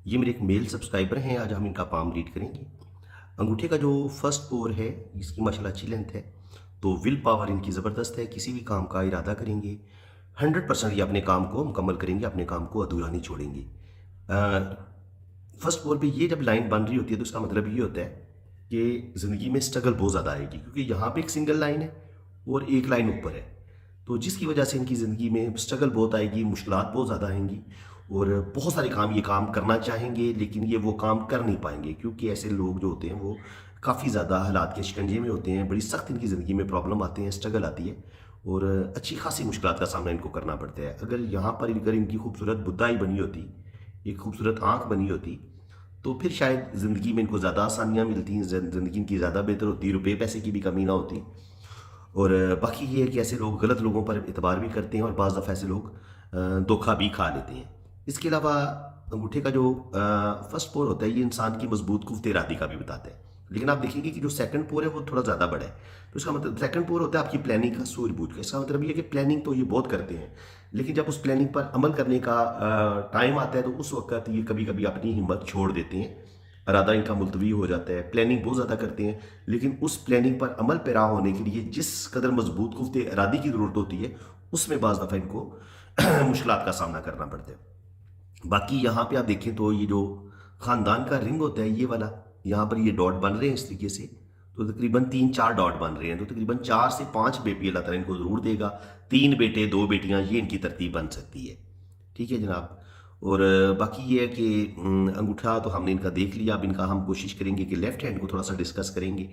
ये मेरे एक मेल सब्सक्राइबर हैं, आज हम इनका पाम रीड करेंगे। अंगूठे का जो फर्स्ट पोर है, इसकी माशाल्लाह अच्छी लेंथ है, तो विल पावर इनकी ज़बरदस्त है। किसी भी काम का इरादा करेंगे 100% ये अपने काम को मुकम्मल करेंगे, अपने काम को अधूरा नहीं छोड़ेंगे। फर्स्ट पोर पे ये जब लाइन बन रही होती है तो इसका मतलब ये होता है कि ज़िंदगी में स्ट्रगल बहुत ज़्यादा आएगी, क्योंकि यहाँ पे एक सिंगल लाइन है और एक लाइन ऊपर है, तो जिसकी वजह से इनकी ज़िंदगी में स्ट्रगल बहुत आएगी, मुश्किलात बहुत ज़्यादा आएंगी और बहुत सारे काम ये काम करना चाहेंगे लेकिन ये वो काम कर नहीं पाएंगे, क्योंकि ऐसे लोग जो होते हैं वो काफ़ी ज़्यादा हालात के शिकंजे में होते हैं। बड़ी सख्त इनकी ज़िंदगी में प्रॉब्लम आते हैं, स्ट्रगल आती है और अच्छी खासी मुश्किलात का सामना इनको करना पड़ता है। अगर यहाँ पर अगर इनकी खूबसूरत बुद्धाई बनी होती, एक खूबसूरत आँख बनी होती, तो फिर शायद ज़िंदगी में इनको ज़्यादा आसानियाँ मिलती, ज़िंदगी इनकी ज़्यादा बेहतर होती, रुपये पैसे की भी कमी ना होती। और बाकी ये है कि ऐसे लोग गलत लोगों पर एतबार भी करते हैं और बाज़ दफ़ा ऐसे लोग धोखा भी खा लेते हैं। इसके अलावा अंगूठे का जो फर्स्ट पोर होता है ये इंसान की मजबूत कुव्वत इरादी का भी बताता है, लेकिन आप देखेंगे कि जो सेकंड पोर है वो थोड़ा ज़्यादा बड़ा है। तो इसका मतलब सेकंड पोर होता है आपकी प्लानिंग का, सूझबूझ का। इसका मतलब ये है कि प्लानिंग तो ये बहुत करते हैं, लेकिन जब उस प्लानिंग पर अमल करने का टाइम आता है तो उस वक्त ये कभी कभी अपनी हिम्मत छोड़ देते हैं, इरादा इनका मुलतवी हो जाता है। प्लानिंग बहुत ज़्यादा करते हैं, लेकिन उस प्लानिंग पर अमल पैरा होने के लिए जिस कदर मजबूत कुव्वत इरादी की ज़रूरत होती है उसमें बाज़ दफ़ा इनको मुश्किलात का सामना करना पड़ता है। बाकी यहाँ पे आप देखें तो ये जो ख़ानदान का रिंग होता है ये वाला, यहाँ पर ये डॉट बन रहे हैं इस तरीके से, तो तकरीबन 3-4 डॉट बन रहे हैं, तो तकरीबन 4 से 5 बेबी अल्लाह ताला इनको ज़रूर देगा। 3 बेटे 2 बेटियाँ ये इनकी तरतीब बन सकती है। ठीक है जनाब। और बाकी ये है कि अंगूठा तो हमने इनका देख लिया। अब इनका हम कोशिश करेंगे कि लेफ़्ट हैंड को थोड़ा सा डिस्कस करेंगे।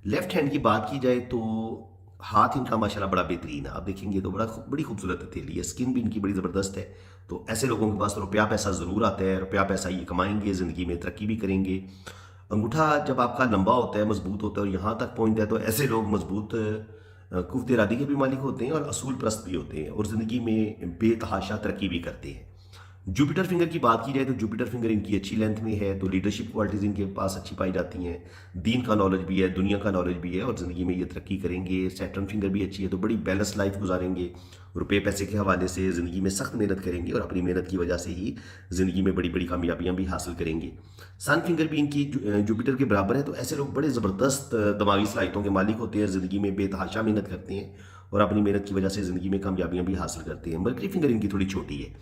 लेफ़्ट हैंड की बात की जाए तो हाथ इनका माशाल्लाह बड़ा बेहतरीन है। आप देखेंगे तो बड़ी खूबसूरत हथेली है, स्किन भी इनकी बड़ी ज़बरदस्त है। तो ऐसे लोगों के पास तो रुपया पैसा ज़रूर आता है, रुपया पैसा ये कमाएंगे, ज़िंदगी में तरक्की भी करेंगे। अंगूठा जब आपका लंबा होता है, मजबूत होता है और यहाँ तक पहुँचता है, तो ऐसे लोग मजबूत कुव्वत इरादी के भी मालिक होते हैं और असूल परस्त भी होते हैं और ज़िंदगी में बेतहाशा तरक्की भी करते हैं। जुपिटर फिंगर की बात की जाए तो जुपिटर फिंगर इनकी अच्छी लेंथ में है, तो लीडरशिप क्वालिटीज़ इनके पास अच्छी पाई जाती हैं। दीन का नॉलेज भी है, दुनिया का नॉलेज भी है और ज़िंदगी में ये तरक्की करेंगे। सैटर्न फिंगर भी अच्छी है, तो बड़ी बैलेंस लाइफ गुजारेंगे। रुपये पैसे के हवाले से ज़िंदगी में सख्त मेहनत करेंगे और अपनी मेहनत की वजह से ही ज़िंदगी में बड़ी बड़ी कामयाबियाँ भी हासिल करेंगे। सन फिंगर भी इनकी जुपिटर के बराबर है, तो ऐसे लोग बड़े ज़बरदस्त दिमागी सलाहियतों के मालिक होते हैं, ज़िंदगी में बेतहाशा मेहनत करते हैं और अपनी मेहनत की वजह से ज़िंदगी में कामयाबियाँ भी हासिल करते हैं। मर्करी फिंगर इनकी थोड़ी छोटी है,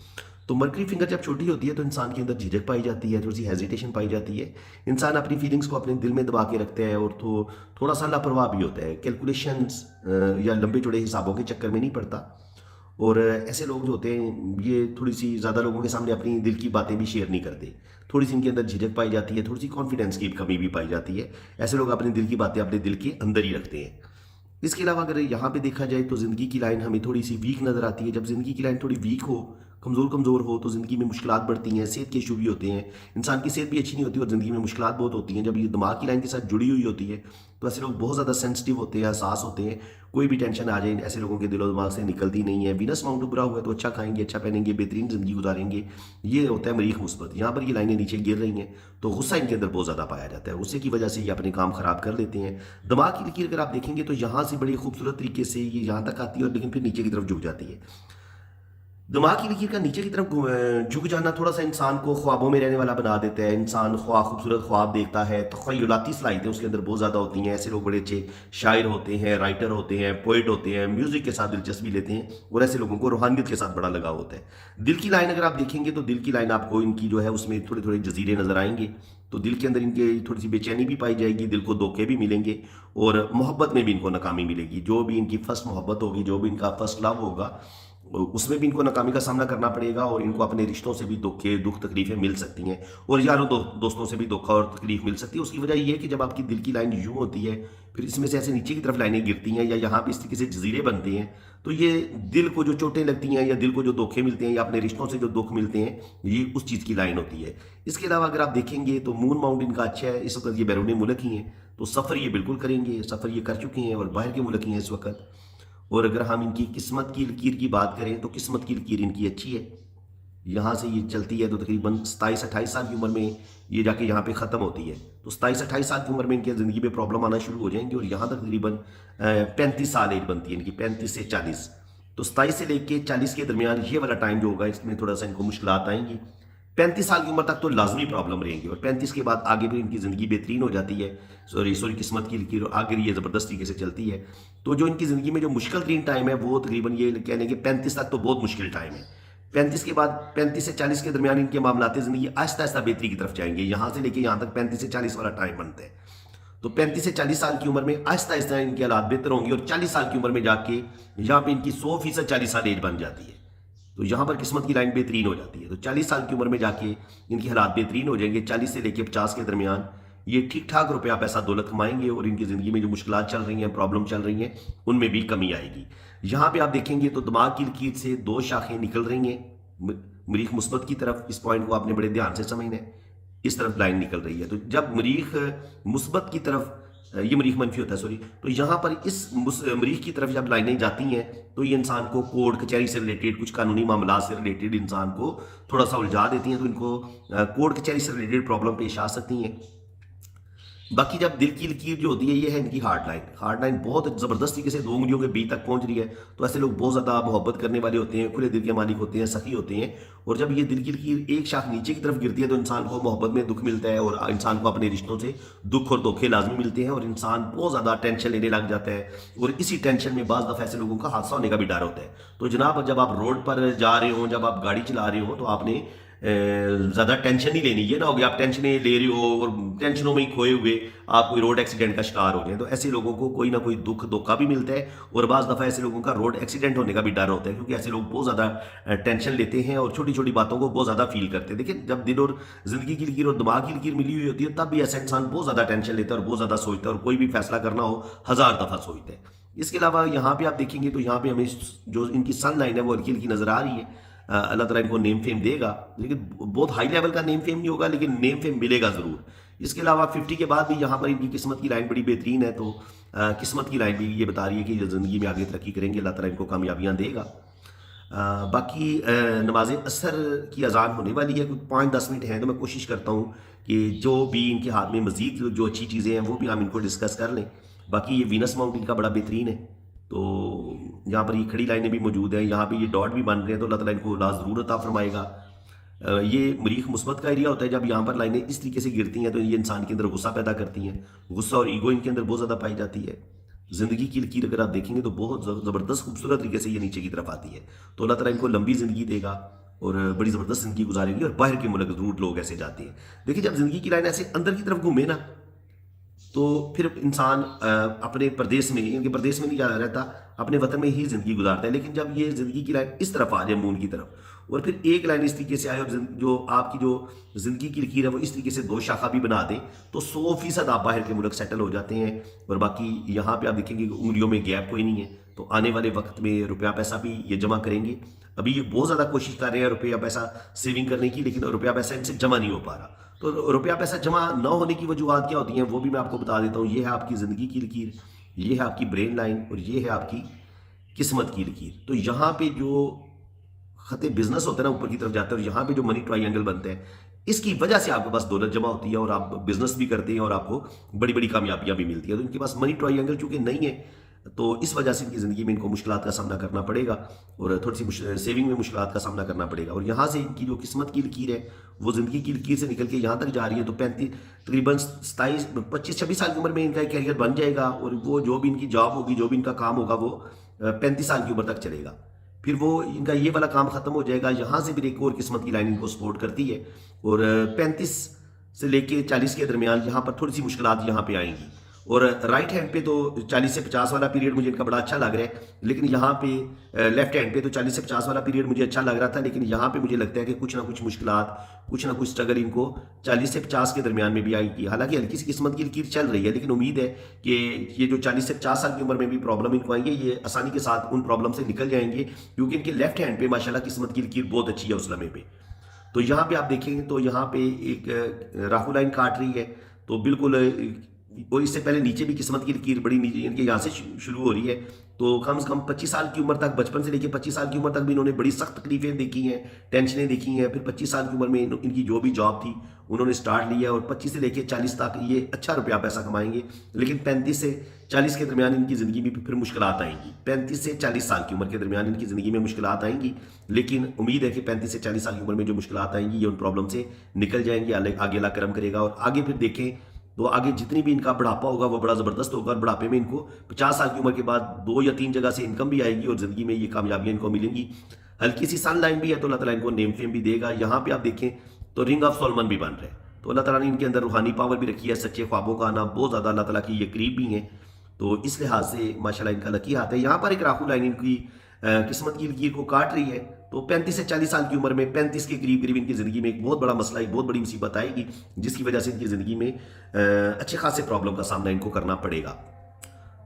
तो मर्करी फिंगर जब छोटी होती है तो इंसान के अंदर झिझक पाई जाती है, थोड़ी सी हेजिटेशन पाई जाती है। इंसान अपनी फीलिंग्स को अपने दिल में दबा के रखता है और तो थोड़ा सा लापरवाह भी होता है, कैलकुलेशंस या लंबे चौड़े हिसाबों के चक्कर में नहीं पड़ता। और ऐसे लोग जो होते हैं ये थोड़ी सी ज़्यादा लोगों के सामने अपनी दिल की बातें भी शेयर नहीं करते, थोड़ी सी इनके अंदर झिझक पाई जाती है, थोड़ी सी कॉन्फिडेंस की कमी भी पाई जाती है। ऐसे लोग अपने दिल की बातें अपने दिल के अंदर ही रखते हैं। इसके अलावा अगर यहाँ पे देखा जाए तो ज़िंदगी की लाइन हमें थोड़ी सी वीक नज़र आती है। जब ज़िंदगी की लाइन थोड़ी वीक हो, कमज़ोर कमज़ोर हो, तो ज़िंदगी में मुश्किलात बढ़ती हैं, सेहत के इशू भी होते हैं। इंसान की सेहत भी अच्छी नहीं होती और ज़िंदगी में मुश्किलात बहुत होती हैं। जब ये दिमाग की लाइन के साथ जुड़ी हुई होती है तो ऐसे लोग बहुत ज़्यादा सेंसिटिव होते हैं, हसास होते हैं। कोई भी टेंशन आ जाए ऐसे लोगों के दिलो दिमाग से निकलती नहीं है। वीनस माउंट बुरा हुआ है तो अच्छा खाएंगे, अच्छा पहनेंगे, बेहतरीन ज़िंदगी गुजारेंगे, ये होता है मरीख मुस्बत। यहाँ पर ये लाइनें नीचे गिर रही हैं तो गुस्सा इनके अंदर बहुत ज़्यादा पाया जाता है, गुस्से की वजह से ये अपने काम ख़राब कर लेते हैं। दिमाग की लकीर अगर आप देखेंगे तो यहाँ से बड़ी खूबसूरत तरीके से ये यहाँ तक आती है और लेकिन फिर नीचे की तरफ झुक जाती है। दिमाग की लकीर का नीचे की तरफ झुक जाना थोड़ा सा इंसान को ख्वाबों में रहने वाला बना देता है। इंसान खूबसूरत ख्वाब देखता है, तख़य्युलाती सलाहियतें उसके अंदर बहुत ज़्यादा होती हैं। ऐसे लोग बड़े अच्छे शायर होते हैं, राइटर होते हैं, पोइट होते हैं, म्यूज़िक के साथ दिलचस्पी लेते हैं और ऐसे लोगों को रूहानियत के साथ बड़ा लगाव होता है। दिल की लाइन अगर आप देखेंगे तो दिल की लाइन आपको इनकी जो है उसमें थोड़े थोड़े जजीरे नज़र आएंगे, तो दिल के अंदर इनके थोड़ी सी बेचैनी भी पाई जाएगी, दिल को धोखे भी मिलेंगे और मोहब्बत में भी इनको नाकामी मिलेगी। जो भी इनकी फर्स्ट मोहब्बत होगी, जो भी इनका फर्स्ट लव होगा, उसमें भी इनको नाकामी का सामना करना पड़ेगा और इनको अपने रिश्तों से भी दुख तकलीफें मिल सकती हैं और यारों दोस्तों से भी धोखा और तकलीफ मिल सकती है। उसकी वजह यह है कि जब आपकी दिल की लाइन यूं होती है, फिर इसमें से ऐसे नीचे की तरफ लाइनें गिरती हैं या यहाँ पे इस तरीके से जजीरे बनते हैं, तो ये दिल को जो चोटें लगती हैं या दिल को जो धोखे मिलते हैं या अपने रिश्तों से जो दुख मिलते हैं, ये उस चीज़ की लाइन होती है। इसके अलावा अगर आप देखेंगे तो मून माउंट इनका अच्छा है, इस वक्त ये बैरून मुल्क ही हैं, तो सफ़र ये बिल्कुल करेंगे, सफ़र ये कर चुके हैं और बाहर के मुल्क ही हैं इस वक्त। और अगर हम इनकी किस्मत की लकीर की बात करें तो किस्मत की लकीर इनकी अच्छी है। यहाँ से ये चलती है तो तकरीबन 27-28 साल की उम्र में ये जाके यहाँ पे ख़त्म होती है, तो 27-28 साल की उम्र में इनकी ज़िंदगी में प्रॉब्लम आना शुरू हो जाएंगी और यहाँ तक तकरीबन 35 साल एज बनती है इनकी, 35 से 40। तो 27 से लेके 40 के दरमियान ये वाला टाइम जो होगा इसमें थोड़ा सा इनको मुश्किलात आएंगी। 35 साल की उम्र तक तो लाजमी प्रॉब्लम रहेंगी और 35 के बाद आगे भी इनकी ज़िंदगी बेहतरीन हो जाती है। सॉरी किस्मत की लकीर आगे ये ज़बरदस्त तरीके से चलती है। तो जो इनकी ज़िंदगी में जो मुश्किल तरीन टाइम है वो तकरीबन ये कह लें कि 35 तक तो बहुत मुश्किल टाइम है। 35 के बाद 35 से 40 के दरमियान इनके मामलात ज़िंदगी आहिस्ता आहिस्ता बेहतरी की तरफ जाएंगे। यहाँ से लेके यहाँ तक 35 से 40 वाला टाइम बनता है। तो 35 से 40 साल की उम्र में आहिस्ता आहिस्ता इनके हालात बेहतर होंगे और 40 साल की उम्र में जाके यहाँ पे इनकी 100% 40 साल एज बन जाती है। तो यहाँ पर किस्मत की लाइन बेहतरीन हो जाती है। तो 40 साल की उम्र में जाके इनकी हालात बेहतरीन हो जाएंगे। 40 से लेकर 50 के दरमियान ये ठीक ठाक रुपया पैसा दौलत कमाएंगे और इनकी ज़िंदगी में जो मुश्किलात चल रही हैं, प्रॉब्लम चल रही हैं, उनमें भी कमी आएगी। यहाँ पे आप देखेंगे तो दिमाग की लकीर से 2 शाखें निकल रही हैं मरीख मुस्बत की तरफ। इस पॉइंट को आपने बड़े ध्यान से समझना है। इस तरफ लाइन निकल रही है। तो जब मरीख मुस्बत की तरफ, ये मरीख मनफी होता है सॉरी, तो यहाँ पर इस मरीख की तरफ जब लाइनें जाती हैं तो ये इंसान को कोर्ट कचहरी से रिलेटेड, कुछ कानूनी मामला से रिलेटेड इंसान को थोड़ा सा उलझा देती हैं। तो इनको कोर्ट कचहरी से रिलेटेड प्रॉब्लम पेश आ सकती हैं। बाकी जब दिल की लकीर जो होती है ये है इनकी हार्ड लाइन बहुत ज़बरदस्त तरीके से 2 उंगलियों के बीच तक पहुंच रही है। तो ऐसे लोग बहुत ज़्यादा मोहब्बत करने वाले होते हैं, खुले दिल के मालिक होते हैं, सखी होते हैं। और जब ये दिल की लकीर एक शाख नीचे की तरफ गिरती है तो इंसान को मोहब्बत में दुख मिलता है और इंसान को अपने रिश्तों से दुख और धोखे लाजमी मिलते हैं और इंसान बहुत ज़्यादा टेंशन लेने लग जाता है। और इसी टेंशन में बाज़ दफ़ा ऐसे लोगों का हादसा होने का भी डर होता है। तो जनाब, जब आप रोड पर जा रहे हो, जब आप गाड़ी चला रहे हो, तो आपने ज़्यादा टेंशन नहीं लेनी। ये ना हो गया आप टेंशनें ले रहे हो और टेंशनों में ही खोए हुए आप कोई रोड एक्सीडेंट का शिकार हो जाए। तो ऐसे लोगों को कोई ना कोई दुख धोखा भी मिलता है और बाज़ दफ़ा ऐसे लोगों का रोड एक्सीडेंट होने का भी डर होता है, क्योंकि ऐसे लोग बहुत ज़्यादा टेंशन लेते हैं और छोटी छोटी बातों को बहुत ज़्यादा फील करते हैं। देखिए, जब दिल और ज़िंदगी की लकीर और दिमाग की लकीर मिली हुई होती है तब भी ऐसा इंसान बहुत ज़्यादा टेंशन लेता है और बहुत ज़्यादा सोचता है और कोई भी फैसला करना हो 1000 दफ़ा सोचता है। इसके अलावा यहाँ पे आप देखेंगे तो यहाँ पे हमें जो इनकी सन लाइन है वो हल्की हल्की नज़र आ रही है। अल्लाह ताला इनको नेम फेम देगा, लेकिन बहुत हाई लेवल का नेम फेम नहीं होगा, लेकिन नेम फेम मिलेगा ज़रूर। इसके अलावा 50 के बाद भी यहाँ पर इनकी किस्मत की लाइन बड़ी बेहतरीन है। तो किस्मत की लाइन भी ये बता रही है कि ज़िंदगी में आगे तरक्की करेंगे, अल्लाह ताला इनको कामयाबियाँ देगा। बाकी नमाज असर की अजान होने वाली है, कुछ 5-10 मिनट हैं। तो मैं कोशिश करता हूँ कि जो भी इनके हाथ में मज़ीद जो अच्छी चीज़ें हैं वो भी हम इनको डिस्कस कर लें। बाकी ये वीनस माउंट इनका बड़ा बेहतरीन है। तो यहाँ पर ये खड़ी लाइनें भी मौजूद हैं, यहाँ पे ये डॉट भी बन रहे हैं। तो अल्लाह ताला इनको ला ज़रूर अता फरमाएगा। ये मरीख मुस्बत का एरिया होता है। जब यहाँ पर लाइनें इस तरीके से गिरती हैं तो ये इंसान के अंदर गुस्सा पैदा करती हैं। गुस्सा और ईगो इनके अंदर बहुत ज़्यादा पाई जाती है। ज़िंदगी की लकीर अगर आप देखेंगे तो बहुत ज़बरदस्त खूबसूरत तरीके से ये नीचे की तरफ आती है। तो अल्लाह ताला इनको लंबी ज़िंदगी देगा और बड़ी ज़बरदस्त ज़िंदगी गुजारेंगे। और बाहर के मुल्क ज़रूर लोग ऐसे जाते हैं। देखिए, जब ज़िंदगी की लाइन ऐसे अंदर की तरफ घूमे ना तो फिर इंसान अपने प्रदेश में, इनके प्रदेश में नहीं जा रहता, अपने वतन में ही ज़िंदगी गुजारता है। लेकिन जब ये ज़िंदगी की लाइन इस तरफ आ जाए, मून की तरफ, और फिर एक लाइन इस तरीके से आए और जो आपकी जो ज़िंदगी की लकीर है वो इस तरीके से 2 शाखा भी बना दे, तो 100% आप बाहर के मुल्क सेटल हो जाते हैं। और बाकी यहाँ पे आप देखेंगे उंगलियों में गैप कोई नहीं है। तो आने वाले वक्त में रुपया पैसा भी ये जमा करेंगे। अभी ये बहुत ज़्यादा कोशिश कर रहे हैं रुपया पैसा सेविंग करने की, लेकिन रुपया पैसा इनसे जमा नहीं हो पा रहा। तो रुपया पैसा जमा न होने की वजूहत क्या होती हैं वो भी मैं आपको बता देता हूँ। ये है आपकी ज़िंदगी की लकीर, ये है आपकी ब्रेन लाइन और ये है आपकी किस्मत की लकीर। तो यहाँ पे जो खते बिजनेस होता है ना ऊपर की तरफ जाता है और यहाँ पे जो मनी ट्रायंगल बनते हैं, इसकी वजह से आपके पास दौलत जमा होती है और आप बिजनेस भी करते हैं और आपको बड़ी बड़ी कामयाबियाँ भी मिलती है। तो इनके पास मनी ट्रायंगल चूंकि नहीं है तो इस वजह से इनकी ज़िंदगी में इनको मुश्किलात का सामना करना पड़ेगा और थोड़ी सी सेविंग में मुश्किलात का सामना करना पड़ेगा। और यहाँ से इनकी जो किस्मत की लकीर है वो ज़िंदगी की लकीर से निकल के यहाँ तक जा रही है। तो 35 तकरीबन 25-26 साल की उम्र में इनका एक कैरियर बन जाएगा और वो जो भी इनकी जॉब होगी, जो भी इनका काम होगा, वो 35 साल की उम्र तक चलेगा। फिर वो इनका ये वाला काम ख़त्म हो जाएगा। यहाँ से फिर एक और किस्मत की लाइन इनको सपोर्ट करती है और 35 से लेके 40 के दरमियान यहाँ पर थोड़ी सी मुश्किलात यहाँ पे आएंगी। और राइट हैंड पे तो 40 से 50 वाला पीरियड मुझे इनका बड़ा अच्छा लग रहा है, लेकिन यहाँ पे लेफ्ट हैंड पे तो 40 से 50 वाला पीरियड मुझे अच्छा लग रहा था, लेकिन यहाँ पे मुझे लगता है कि कुछ ना कुछ मुश्किलात, कुछ ना कुछ स्ट्रगल इनको 40 से 50 के दरमियान में भी आएगी। हालांकि हल्की सी किस्मत की लकीर चल रही है, लेकिन उम्मीद है कि ये जो 40 से 50 साल की उम्र में भी प्रॉब्लम इनको आएंगे, ये आसानी के साथ उन प्रॉब्लम से निकल जाएंगे, क्योंकि इनके लेफ्ट हैंड पे माशाल्लाह किस्मत की लकीर बहुत अच्छी है उस लम्हे पे। तो यहाँ पे आप देखेंगे तो यहाँ पे एक राहु लाइन काट रही है, तो बिल्कुल, और इससे पहले नीचे भी किस्मत की लकीर बड़ी नीचे इनके यहाँ से शुरू हो रही है तो कम से कम 25 साल की उम्र तक, बचपन से लेकर 25 साल की उम्र तक भी इन्होंने बड़ी सख्त तकलीफें देखी हैं, टेंशनें देखी हैं। फिर 25 साल की उम्र में इनकी जो भी जॉब थी उन्होंने स्टार्ट लिया, और 25 से लेकर 40 तक ये अच्छा रुपया पैसा कमाएंगे। लेकिन 35 से 40 के दरमियान इनकी ज़िंदगी में फिर मुश्किलात आएंगी। 35 से 40 साल की उम्र के दरमियान इनकी ज़िंदगी में मुश्किलात आएंगी, लेकिन उम्मीद है कि 35 से 40 साल की उम्र में जो मुश्किलात आएंगी ये उन प्रॉब्लम से निकल जाएंगी। आगे अल्लाह करम करेगा। और आगे फिर देखें तो आगे जितनी भी इनका बुढ़ापा होगा वो बड़ा ज़बरदस्त होगा, और बुढ़ापे में इनको 50 साल की उम्र के बाद 2 या 3 जगह से इनकम भी आएगी, और ज़िंदगी में ये कामयाबियाँ इनको मिलेंगी। हल्की सी सन लाइन भी है तो अल्लाह ताला इनको नेम फेम भी देगा। यहाँ पे आप देखें तो रिंग ऑफ सोलमन भी बन रहे हैं, तो अल्लाह ताला ने इनके अंदर रूहानी पावर भी रखी है। सच्चे ख्वाबों का आना बहुत ज़्यादा अल्लाह ताला की ये करीब भी हैं, तो इस लिहाज से माशाल्लाह इनका लकी हाथ है। यहाँ पर एक राहु लाइन इनकी किस्मत की लकीर को काट रही है, तो 35 से 40 साल की उम्र में 35 के करीब करीब इनकी ज़िंदगी में एक बहुत बड़ा मसला, एक बहुत बड़ी मुसीबत आएगी, जिसकी वजह से इनकी ज़िंदगी में अच्छे खासे प्रॉब्लम का सामना इनको करना पड़ेगा।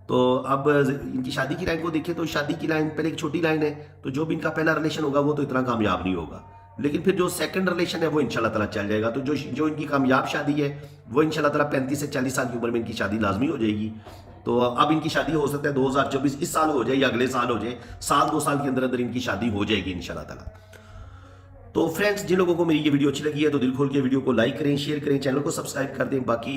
तो अब इनकी शादी की लाइन को देखें तो शादी की लाइन पहले एक छोटी लाइन है, तो जो भी इनका पहला रिलेशन होगा वो तो इतना कामयाब नहीं होगा, लेकिन फिर जो सेकंड रिलेशन है वो इंशाल्लाह ताला चल जाएगा। तो जो इनकी कामयाब शादी है वो इंशाल्लाह ताला 35 से 40 साल की उम्र में इनकी शादी लाजमी हो जाएगी। तो अब इनकी शादी हो सकता है 2024 इस साल हो जाए या अगले साल हो जाए, साल 2 साल के अंदर अंदर इनकी शादी हो जाएगी इंशाल्लाह ताला। तो फ्रेंड्स, जिन लोगों को मेरी ये वीडियो अच्छी लगी है तो दिल खोल के वीडियो को लाइक करें, शेयर करें, चैनल को सब्सक्राइब कर दें। बाकी